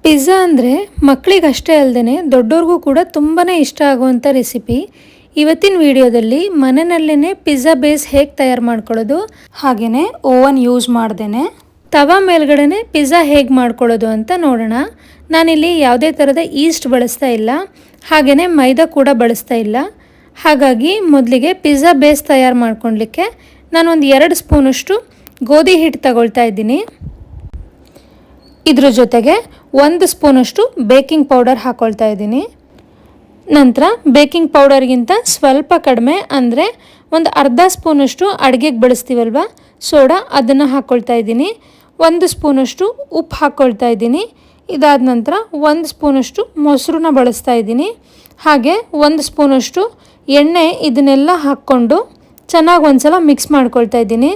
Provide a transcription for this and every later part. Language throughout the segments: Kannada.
ಪಿಜ್ಜಾ ಅಂದರೆ ಮಕ್ಕಳಿಗಷ್ಟೇ ಅಲ್ಲದೆ ದೊಡ್ಡವ್ರಿಗೂ ಕೂಡ ತುಂಬಾ ಇಷ್ಟ ಆಗುವಂಥ ರೆಸಿಪಿ. ಇವತ್ತಿನ ವಿಡಿಯೋದಲ್ಲಿ ಮನೆಯಲ್ಲೇ ಪಿಜ್ಜಾ ಬೇಸ್ ಹೇಗೆ ತಯಾರು ಮಾಡ್ಕೊಳ್ಳೋದು, ಹಾಗೆಯೇ ಓವನ್ ಯೂಸ್ ಮಾಡ್ದೇ ತವಾ ಮೇಲ್ಗಡೆ ಪಿಜ್ಜಾ ಹೇಗೆ ಮಾಡ್ಕೊಳ್ಳೋದು ಅಂತ ನೋಡೋಣ. ನಾನಿಲ್ಲಿ ಯಾವುದೇ ಥರದ ಈಸ್ಟ್ ಬಳಸ್ತಾ ಇಲ್ಲ, ಹಾಗೆಯೇ ಮೈದಾ ಕೂಡ ಬಳಸ್ತಾ ಇಲ್ಲ. ಹಾಗಾಗಿ ಮೊದಲಿಗೆ ಪಿಜ್ಜಾ ಬೇಸ್ ತಯಾರು ಮಾಡ್ಕೊಳ್ಲಿಕ್ಕೆ ನಾನೊಂದು 2 ಸ್ಪೂನಷ್ಟು ಗೋಧಿ ಹಿಟ್ಟು ತಗೊಳ್ತಾ ಇದ್ದೀನಿ. ಇದ್ರ ಜೊತೆಗೆ 1 ಸ್ಪೂನಷ್ಟು ಬೇಕಿಂಗ್ ಪೌಡರ್ ಹಾಕ್ಕೊಳ್ತಾ ಇದ್ದೀನಿ. ನಂತರ ಬೇಕಿಂಗ್ ಪೌಡರ್ಗಿಂತ ಸ್ವಲ್ಪ ಕಡಿಮೆ ಅಂದರೆ ಒಂದು ಅರ್ಧ ಸ್ಪೂನಷ್ಟು ಅಡುಗೆಗೆ ಬಳಸ್ತೀವಲ್ವ ಸೋಡಾ, ಅದನ್ನು ಹಾಕ್ಕೊಳ್ತಾ ಇದ್ದೀನಿ. 1 ಸ್ಪೂನಷ್ಟು ಉಪ್ಪು ಹಾಕ್ಕೊಳ್ತಾ ಇದ್ದೀನಿ. ಇದಾದ ನಂತರ 1 ಸ್ಪೂನಷ್ಟು ಮೊಸರನ್ನ ಬಳಸ್ತಾ ಇದ್ದೀನಿ. ಹಾಗೆ 1 ಸ್ಪೂನಷ್ಟು ಎಣ್ಣೆ, ಇದನ್ನೆಲ್ಲ ಹಾಕ್ಕೊಂಡು ಚೆನ್ನಾಗಿ ಒಂದ್ಸಲ ಮಿಕ್ಸ್ ಮಾಡ್ಕೊಳ್ತಾ ಇದ್ದೀನಿ.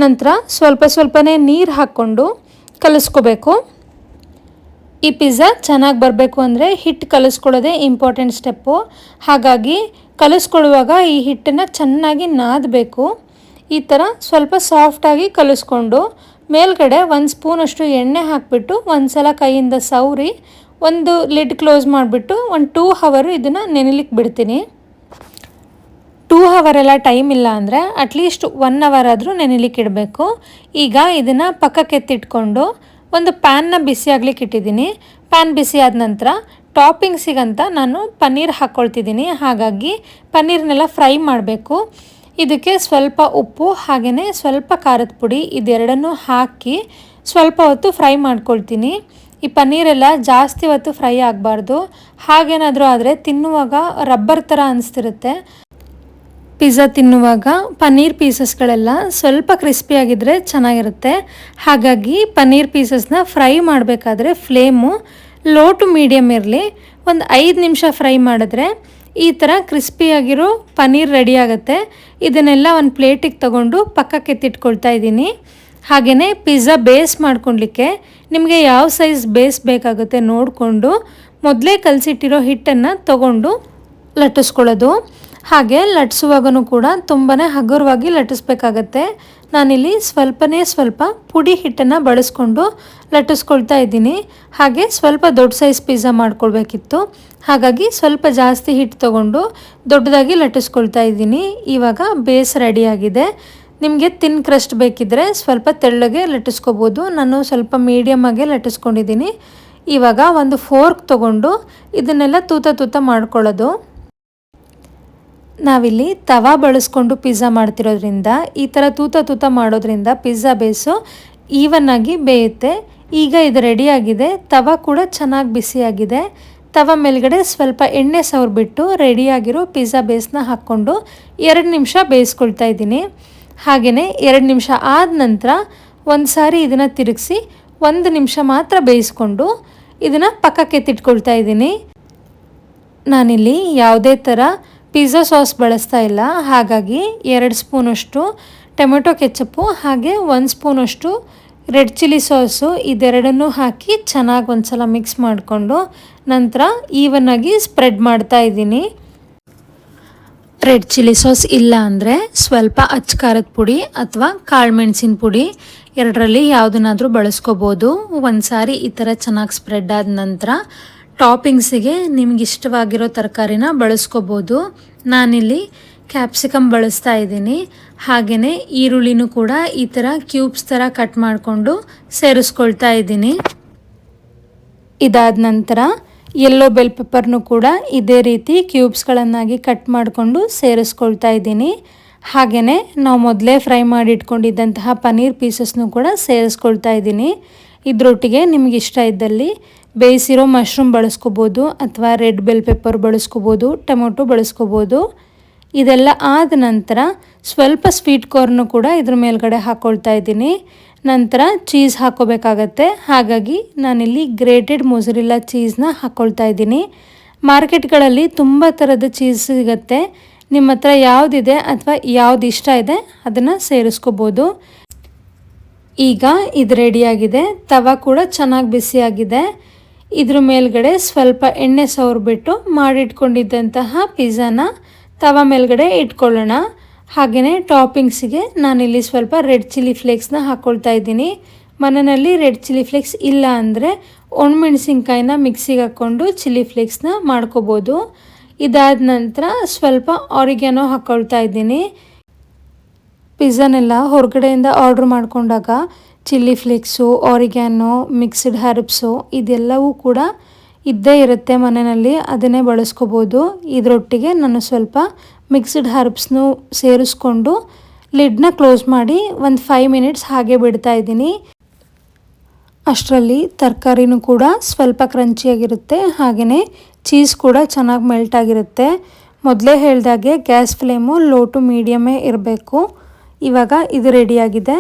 ನಂತರ ಸ್ವಲ್ಪನೇ ನೀರು ಹಾಕ್ಕೊಂಡು ಕಲಿಸ್ಕೋಬೇಕು. ಈ ಪಿಜ್ಜಾ ಚೆನ್ನಾಗಿ ಬರಬೇಕು ಅಂದರೆ ಹಿಟ್ಟು ಕಲಿಸ್ಕೊಳ್ಳೋದೇ ಇಂಪಾರ್ಟೆಂಟ್ ಸ್ಟೆಪ್ಪು. ಹಾಗಾಗಿ ಕಲಿಸ್ಕೊಳ್ಳುವಾಗ ಈ ಹಿಟ್ಟನ್ನು ಚೆನ್ನಾಗಿ ನಾದಬೇಕು. ಈ ಥರ ಸ್ವಲ್ಪ ಸಾಫ್ಟಾಗಿ ಕಲಿಸ್ಕೊಂಡು ಮೇಲ್ಗಡೆ 1 ಸ್ಪೂನಷ್ಟು ಎಣ್ಣೆ ಹಾಕಿಬಿಟ್ಟು ಒಂದು ಸಲ ಕೈಯಿಂದ ಸವರಿ ಒಂದು ಲಿಡ್ ಕ್ಲೋಸ್ ಮಾಡಿಬಿಟ್ಟು ಒಂದು 2 ಅವರ್ ಇದನ್ನು ನೆನೆಲಿಕ್ಕೆ ಬಿಡ್ತೀನಿ. 2 ಅವರ್ ಎಲ್ಲ ಟೈಮ್ ಇಲ್ಲ ಅಂದರೆ ಅಟ್ಲೀಸ್ಟ್ 1 ಅವರ್ ಆದರೂ ನೆನೆಲಿಕ್ಕೆ ಇಡಬೇಕು. ಈಗ ಇದನ್ನು ಪಕ್ಕಕ್ಕೆ ಎತ್ತಿಟ್ಕೊಂಡು ಒಂದು ಪ್ಯಾನ್ನ ಬಿಸಿ ಆಗ್ಲಿಕ್ಕೆ ಇಟ್ಟಿದ್ದೀನಿ. ಪ್ಯಾನ್ ಬಿಸಿ ಆದ ನಂತರ ಟಾಪಿಂಗ್ಸಿಗಂತ ನಾನು ಪನ್ನೀರ್ ಹಾಕ್ಕೊಳ್ತಿದ್ದೀನಿ. ಹಾಗಾಗಿ ಪನ್ನೀರ್ನೆಲ್ಲ ಫ್ರೈ ಮಾಡಬೇಕು. ಇದಕ್ಕೆ ಸ್ವಲ್ಪ ಉಪ್ಪು ಹಾಗೆಯೇ ಸ್ವಲ್ಪ ಖಾರದ ಪುಡಿ ಇದೆರಡನ್ನೂ ಹಾಕಿ ಸ್ವಲ್ಪ ಹೊತ್ತು ಫ್ರೈ ಮಾಡ್ಕೊಳ್ತೀನಿ. ಈ ಪನ್ನೀರೆಲ್ಲ ಜಾಸ್ತಿ ಹೊತ್ತು ಫ್ರೈ ಆಗಬಾರ್ದು. ಹಾಗೇನಾದರೂ ಆದರೆ ತಿನ್ನುವಾಗ ರಬ್ಬರ್ ಥರ ಅನಿಸ್ತಿರುತ್ತೆ. ಪಿಜ್ಜಾ ತಿನ್ನುವಾಗ ಪನ್ನೀರ್ ಪೀಸಸ್ಗಳೆಲ್ಲ ಸ್ವಲ್ಪ ಕ್ರಿಸ್ಪಿಯಾಗಿದ್ದರೆ ಚೆನ್ನಾಗಿರುತ್ತೆ. ಹಾಗಾಗಿ ಪನ್ನೀರ್ ಪೀಸಸ್ನ ಫ್ರೈ ಮಾಡಬೇಕಾದ್ರೆ ಫ್ಲೇಮು ಲೋ ಟು ಮೀಡಿಯಮ್ ಇರಲಿ. ಒಂದು 5 ನಿಮಿಷ ಫ್ರೈ ಮಾಡಿದ್ರೆ ಈ ಥರ ಕ್ರಿಸ್ಪಿಯಾಗಿರೋ ಪನ್ನೀರ್ ರೆಡಿ ಆಗುತ್ತೆ. ಇದನ್ನೆಲ್ಲ ಒಂದು ಪ್ಲೇಟಿಗೆ ತಗೊಂಡು ಪಕ್ಕಕ್ಕೆ ಎತ್ತಿಟ್ಕೊಳ್ತಾ ಇದ್ದೀನಿ. ಹಾಗೆಯೇ ಪಿಜ್ಜಾ ಬೇಸ್ ಮಾಡ್ಕೊಳ್ಲಿಕ್ಕೆ ನಿಮಗೆ ಯಾವ ಸೈಜ್ ಬೇಸ್ ಬೇಕಾಗುತ್ತೆ ನೋಡಿಕೊಂಡು ಮೊದಲೇ ಕಲಸಿಟ್ಟಿರೋ ಹಿಟ್ಟನ್ನು ತಗೊಂಡು ಲಟ್ಟಿಸ್ಕೊಳ್ಳೋದು. ಹಾಗೆ ಲಟ್ಟಿಸುವಾಗೂ ಕೂಡ ತುಂಬಾ ಹಗುರವಾಗಿ ಲಟ್ಟಿಸ್ಬೇಕಾಗತ್ತೆ. ನಾನಿಲ್ಲಿ ಸ್ವಲ್ಪ ಪುಡಿ ಹಿಟ್ಟನ್ನು ಬಳಸ್ಕೊಂಡು ಲಟ್ಟಿಸ್ಕೊಳ್ತಾ ಇದ್ದೀನಿ. ಹಾಗೆ ಸ್ವಲ್ಪ ದೊಡ್ಡ ಸೈಜ್ ಪಿಜ್ಜಾ ಮಾಡ್ಕೊಳ್ಬೇಕಿತ್ತು. ಹಾಗಾಗಿ ಸ್ವಲ್ಪ ಜಾಸ್ತಿ ಹಿಟ್ಟು ತೊಗೊಂಡು ದೊಡ್ಡದಾಗಿ ಲಟ್ಟಿಸ್ಕೊಳ್ತಾ ಇದ್ದೀನಿ. ಇವಾಗ ಬೇಸ್ ರೆಡಿಯಾಗಿದೆ. ನಿಮಗೆ ತಿನ್ ಕ್ರಸ್ಟ್ ಬೇಕಿದ್ದರೆ ಸ್ವಲ್ಪ ತೆಳ್ಳಗೆ ಲಟ್ಟಿಸ್ಕೋಬೋದು. ನಾನು ಸ್ವಲ್ಪ ಮೀಡಿಯಮ್ಮಾಗೆ ಲಟ್ಟಿಸ್ಕೊಂಡಿದ್ದೀನಿ. ಇವಾಗ ಒಂದು ಫೋರ್ಕ್ ತೊಗೊಂಡು ಇದನ್ನೆಲ್ಲ ತೂತ ಮಾಡ್ಕೊಳ್ಳೋದು. ನಾವಿಲ್ಲಿ ತವಾ ಬಳಸ್ಕೊಂಡು ಪಿಜ್ಜಾ ಮಾಡ್ತಿರೋದ್ರಿಂದ ಈ ಥರ ತೂತ ಮಾಡೋದ್ರಿಂದ ಪಿಜ್ಜಾ ಬೇಸು ಈವನ್ನಾಗಿ ಬೇಯುತ್ತೆ. ಈಗ ಇದು ರೆಡಿಯಾಗಿದೆ. ತವಾ ಕೂಡ ಚೆನ್ನಾಗಿ ಬಿಸಿಯಾಗಿದೆ. ತವಾ ಮೇಲ್ಗಡೆ ಸ್ವಲ್ಪ ಎಣ್ಣೆ ಸವರ್ಬಿಟ್ಟು ರೆಡಿಯಾಗಿರೋ ಪಿಜ್ಜಾ ಬೇಸ್ನ ಹಾಕ್ಕೊಂಡು 2 ನಿಮಿಷ ಬೇಯಿಸ್ಕೊಳ್ತಾ ಇದ್ದೀನಿ. ಹಾಗೆಯೇ 2 ನಿಮಿಷ ಆದ ನಂತರ ಒಂದು ಸಾರಿ ಇದನ್ನು ತಿರುಗಿಸಿ 1 ನಿಮಿಷ ಮಾತ್ರ ಬೇಯಿಸ್ಕೊಂಡು ಇದನ್ನು ಪಕ್ಕಕ್ಕೆ ಎತ್ತಿಟ್ಕೊಳ್ತಾ ಇದ್ದೀನಿ. ನಾನಿಲ್ಲಿ ಯಾವುದೇ ಥರ ಪಿಜ್ಜಾ ಸಾಸ್ ಬಳಸ್ತಾ ಇಲ್ಲ. ಹಾಗಾಗಿ 2 ಸ್ಪೂನಷ್ಟು ಟೊಮೆಟೊ ಕೆಚಪ್ಪು ಹಾಗೆ 1 ಸ್ಪೂನಷ್ಟು ರೆಡ್ ಚಿಲ್ಲಿ ಸಾಸು ಇದೆರಡನ್ನೂ ಹಾಕಿ ಚೆನ್ನಾಗಿ ಒಂದ್ಸಲ ಮಿಕ್ಸ್ ಮಾಡಿಕೊಂಡು ನಂತರ ಈವನ್ನಾಗಿ ಸ್ಪ್ರೆಡ್ ಮಾಡ್ತಾ ಇದ್ದೀನಿ. ರೆಡ್ ಚಿಲ್ಲಿ ಸಾಸ್ ಇಲ್ಲ ಅಂದರೆ ಸ್ವಲ್ಪ ಅಚ್ಚ ಖಾರದ ಪುಡಿ ಅಥವಾ ಕಾಳು ಮೆಣಸಿನ ಪುಡಿ ಎರಡರಲ್ಲಿ ಯಾವುದನ್ನಾದರೂ ಬಳಸ್ಕೋಬೋದು. ಒಂದು ಸಾರಿ ಈ ಥರ ಚೆನ್ನಾಗಿ ಸ್ಪ್ರೆಡ್ ಆದ ನಂತರ ಟಾಪಿಂಗ್ಸಿಗೆ ನಿಮ್ಗೆ ಇಷ್ಟವಾಗಿರೋ ತರಕಾರಿನ ಬಳಸ್ಕೋಬೋದು. ನಾನಿಲ್ಲಿ ಕ್ಯಾಪ್ಸಿಕಮ್ ಬಳಸ್ತಾ ಇದ್ದೀನಿ. ಹಾಗೆಯೇ ಈರುಳ್ಳಿನೂ ಕೂಡ ಈ ಥರ ಕ್ಯೂಬ್ಸ್ ಥರ ಕಟ್ ಮಾಡಿಕೊಂಡು ಸೇರಿಸ್ಕೊಳ್ತಾ ಇದ್ದೀನಿ. ಇದಾದ ನಂತರ ಯೆಲ್ಲೋ ಬೆಲ್ ಪೆಪ್ಪರ್ನು ಕೂಡ ಇದೇ ರೀತಿ ಕ್ಯೂಬ್ಸ್ಗಳನ್ನಾಗಿ ಕಟ್ ಮಾಡಿಕೊಂಡು ಸೇರಿಸ್ಕೊಳ್ತಾ ಇದ್ದೀನಿ. ಹಾಗೆಯೇ ನಾವು ಮೊದಲೇ ಫ್ರೈ ಮಾಡಿ ಇಟ್ಕೊಂಡಿದ್ದಂತಹ ಪನ್ನೀರ್ ಪೀಸಸ್ನು ಕೂಡ ಸೇರಿಸ್ಕೊಳ್ತಾ ಇದ್ದೀನಿ. ಇದರೊಟ್ಟಿಗೆ ನಿಮ್ಗೆ ಇಷ್ಟ ಇದ್ದಲ್ಲಿ ಬೇಯಿಸಿರೋ ಮಶ್ರೂಮ್ ಬಳಸ್ಕೋಬೋದು ಅಥವಾ ರೆಡ್ ಬೆಲ್ ಪೆಪ್ಪರ್ ಬಳಸ್ಕೋಬೋದು, ಟೊಮೊಟೊ ಬಳಸ್ಕೋಬೋದು. ಇದೆಲ್ಲ ಆದ ನಂತರ ಸ್ವಲ್ಪ ಸ್ವೀಟ್ ಕಾರ್ನು ಕೂಡ ಇದ್ರ ಮೇಲ್ಗಡೆ ಹಾಕ್ಕೊಳ್ತಾ ಇದ್ದೀನಿ. ನಂತರ ಚೀಸ್ ಹಾಕ್ಕೋಬೇಕಾಗತ್ತೆ. ಹಾಗಾಗಿ ನಾನಿಲ್ಲಿ ಗ್ರೇಟೆಡ್ ಮೊಸರಿಲ್ಲಾ ಚೀಸ್ನ ಹಾಕ್ಕೊಳ್ತಾ ಇದ್ದೀನಿ. ಮಾರ್ಕೆಟ್ಗಳಲ್ಲಿ ತುಂಬ ಥರದ ಚೀಸ್ ಸಿಗುತ್ತೆ. ನಿಮ್ಮ ಹತ್ರ ಯಾವುದಿದೆ ಅಥವಾ ಯಾವ್ದು ಇಷ್ಟ ಇದೆ ಅದನ್ನು ಸೇರಿಸ್ಕೋಬೋದು. ಈಗ ಇದು ರೆಡಿಯಾಗಿದೆ. ತವಾ ಕೂಡ ಚೆನ್ನಾಗಿ ಬಿಸಿಯಾಗಿದೆ. ಇದ್ರ ಮೇಲ್ಗಡೆ ಸ್ವಲ್ಪ ಎಣ್ಣೆ ಸವರ್ಬಿಟ್ಟು ಮಾಡಿಟ್ಕೊಂಡಿದ್ದಂತಹ ಪಿಜ್ಜಾನ ತವಾ ಮೇಲ್ಗಡೆ ಇಟ್ಕೊಳ್ಳೋಣ. ಹಾಗೆಯೇ ಟಾಪಿಂಗ್ಸಿಗೆ ನಾನಿಲ್ಲಿ ಸ್ವಲ್ಪ ರೆಡ್ ಚಿಲ್ಲಿ ಫ್ಲೇಕ್ಸ್ನ ಹಾಕ್ಕೊಳ್ತಾ ಇದ್ದೀನಿ. ಮನೆಯಲ್ಲಿ ರೆಡ್ ಚಿಲ್ಲಿ ಫ್ಲೇಕ್ಸ್ ಇಲ್ಲ ಅಂದರೆ ಒಣಮೆಣಸಿನ್ಕಾಯಿನ ಮಿಕ್ಸಿಗೆ ಹಾಕ್ಕೊಂಡು ಚಿಲ್ಲಿ ಫ್ಲೇಕ್ಸ್ನ ಮಾಡ್ಕೋಬೋದು. ಇದಾದ ನಂತರ ಸ್ವಲ್ಪ ಆರಿಗ್ಯಾನೋ ಹಾಕ್ಕೊಳ್ತಾ ಇದ್ದೀನಿ. ಪಿಜ್ಜಾನೆಲ್ಲ ಹೊರಗಡೆಯಿಂದ ಆರ್ಡ್ರ್ ಮಾಡ್ಕೊಂಡಾಗ ಚಿಲ್ಲಿ ಫ್ಲೇಕ್ಸು, ಆರಿಗ್ಯಾನೋ, ಮಿಕ್ಸ್ಡ್ ಹರ್ಬ್ಸು ಇದೆಲ್ಲವೂ ಕೂಡ ಇದ್ದೇ ಇರುತ್ತೆ ಮನೆಯಲ್ಲಿ, ಅದನ್ನೇ ಬಳಸ್ಕೋಬೋದು. ಇದರೊಟ್ಟಿಗೆ ನಾನು ಸ್ವಲ್ಪ ಮಿಕ್ಸ್ಡ್ ಹರ್ಬ್ಸ್ನು ಸೇರಿಸ್ಕೊಂಡು ಲಿಡ್ನ ಕ್ಲೋಸ್ ಮಾಡಿ ಒಂದು 5 ಮಿನಿಟ್ಸ್ ಹಾಗೆ ಬಿಡ್ತಾ ಇದ್ದೀನಿ. ಅಷ್ಟರಲ್ಲಿ ತರಕಾರಿನೂ ಕೂಡ ಸ್ವಲ್ಪ ಕ್ರಂಚಿಯಾಗಿರುತ್ತೆ, ಹಾಗೆಯೇ ಚೀಸ್ ಕೂಡ ಚೆನ್ನಾಗಿ ಮೆಲ್ಟ್ ಆಗಿರುತ್ತೆ. ಮೊದಲೇ ಹೇಳ್ದಾಗೆ ಗ್ಯಾಸ್ ಫ್ಲೇಮು ಲೋ ಟು ಮೀಡಿಯಮೇ ಇರಬೇಕು. ಇವಾಗ ಇದು ರೆಡಿಯಾಗಿದೆ.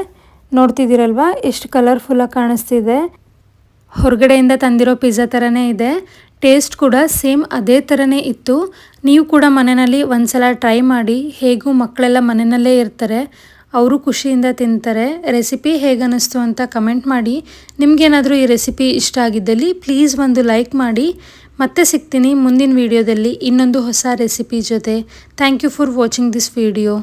ನೋಡ್ತಿದ್ದೀರಲ್ವ ಎಷ್ಟು ಕಲರ್ಫುಲ್ಲಾಗಿ ಕಾಣಿಸ್ತಿದೆ. ಹೊರಗಡೆಯಿಂದ ತಂದಿರೋ ಪಿಜ್ಜಾ ಥರನೇ ಇದೆ. ಟೇಸ್ಟ್ ಕೂಡ ಸೇಮ್ ಅದೇ ಥರನೇ ಇತ್ತು. ನೀವು ಕೂಡ ಮನೆಯಲ್ಲಿ ಒಂದ್ಸಲ ಟ್ರೈ ಮಾಡಿ. ಹೇಗೂ ಮಕ್ಕಳೆಲ್ಲ ಮನೆಯಲ್ಲೇ ಇರ್ತಾರೆ, ಅವರು ಖುಷಿಯಿಂದ ತಿಂತಾರೆ. ರೆಸಿಪಿ ಹೇಗನ್ನಿಸ್ತು ಅಂತ ಕಮೆಂಟ್ ಮಾಡಿ. ನಿಮಗೇನಾದರೂ ಈ ರೆಸಿಪಿ ಇಷ್ಟ ಆಗಿದ್ದಲ್ಲಿ ಪ್ಲೀಸ್ ಒಂದು ಲೈಕ್ ಮಾಡಿ. ಮತ್ತೆ ಸಿಗ್ತೀನಿ ಮುಂದಿನ ವಿಡಿಯೋದಲ್ಲಿ ಇನ್ನೊಂದು ಹೊಸ ರೆಸಿಪಿ ಜೊತೆ. Thank you for watching this video.